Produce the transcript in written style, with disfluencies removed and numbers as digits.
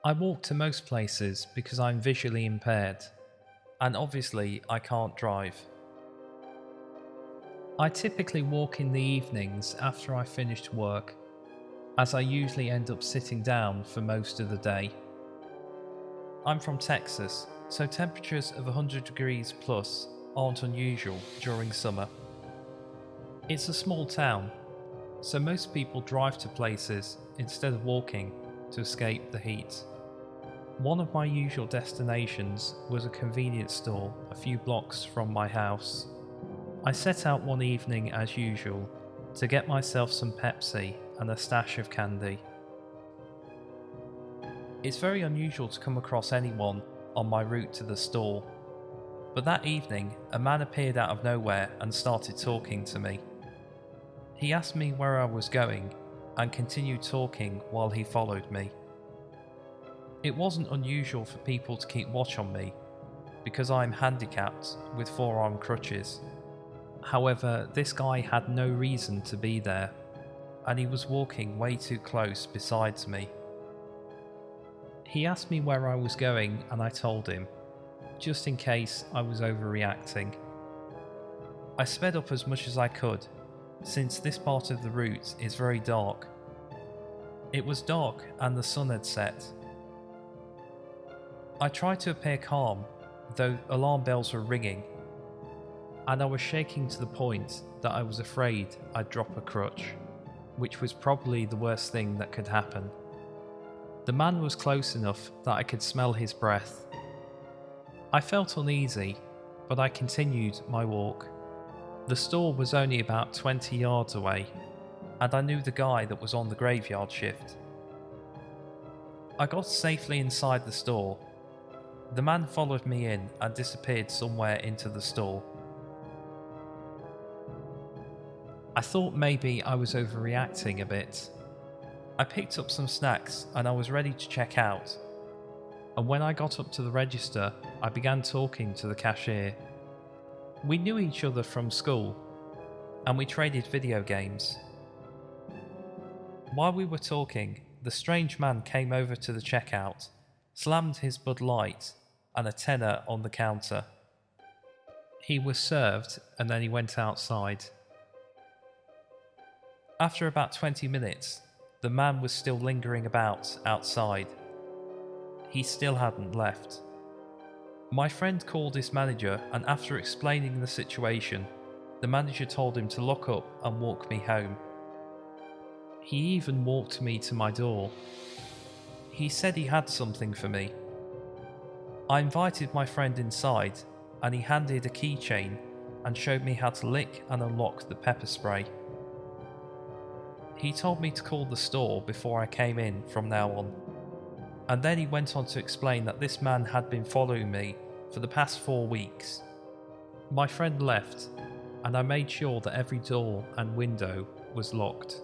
I walk to most places because I'm visually impaired, and obviously I can't drive. I typically walk in the evenings after I finished work, as I usually end up sitting down for most of the day. I'm from Texas, so temperatures of 100 degrees plus aren't unusual during summer. It's a small town, so most people drive to places instead of walking to escape the heat. One of my usual destinations was a convenience store a few blocks from my house. I set out one evening as usual to get myself some Pepsi and a stash of candy. It's very unusual to come across anyone on my route to the store, but that evening a man appeared out of nowhere and started talking to me. He asked me where I was going and continued talking while he followed me. It wasn't unusual for people to keep watch on me because I'm handicapped with forearm crutches. However, this guy had no reason to be there, and he was walking way too close besides me. He asked me where I was going and I told him, just in case I was overreacting. I sped up as much as I could, since this part of the route is very dark. It was dark and the sun had set. I tried to appear calm, though alarm bells were ringing, and I was shaking to the point that I was afraid I'd drop a crutch, which was probably the worst thing that could happen. The man was close enough that I could smell his breath. I felt uneasy, but I continued my walk. The store was only about 20 yards away, and I knew the guy that was on the graveyard shift. I got safely inside the store. The man followed me in and disappeared somewhere into the store. I thought maybe I was overreacting a bit. I picked up some snacks and I was ready to check out. And when I got up to the register, I began talking to the cashier. We knew each other from school, and we traded video games. While we were talking, the strange man came over to the checkout, slammed his Bud Light and a tenner on the counter. He was served and then he went outside. After about 20 minutes, the man was still lingering about outside. He still hadn't left. My friend called his manager, and after explaining the situation, the manager told him to lock up and walk me home. He even walked me to my door. He said he had something for me. I invited my friend inside, and he handed a keychain and showed me how to lick and unlock the pepper spray. He told me to call the store before I came in from now on. And then he went on to explain that this man had been following me for the past 4 weeks. My friend left, and I made sure that every door and window was locked.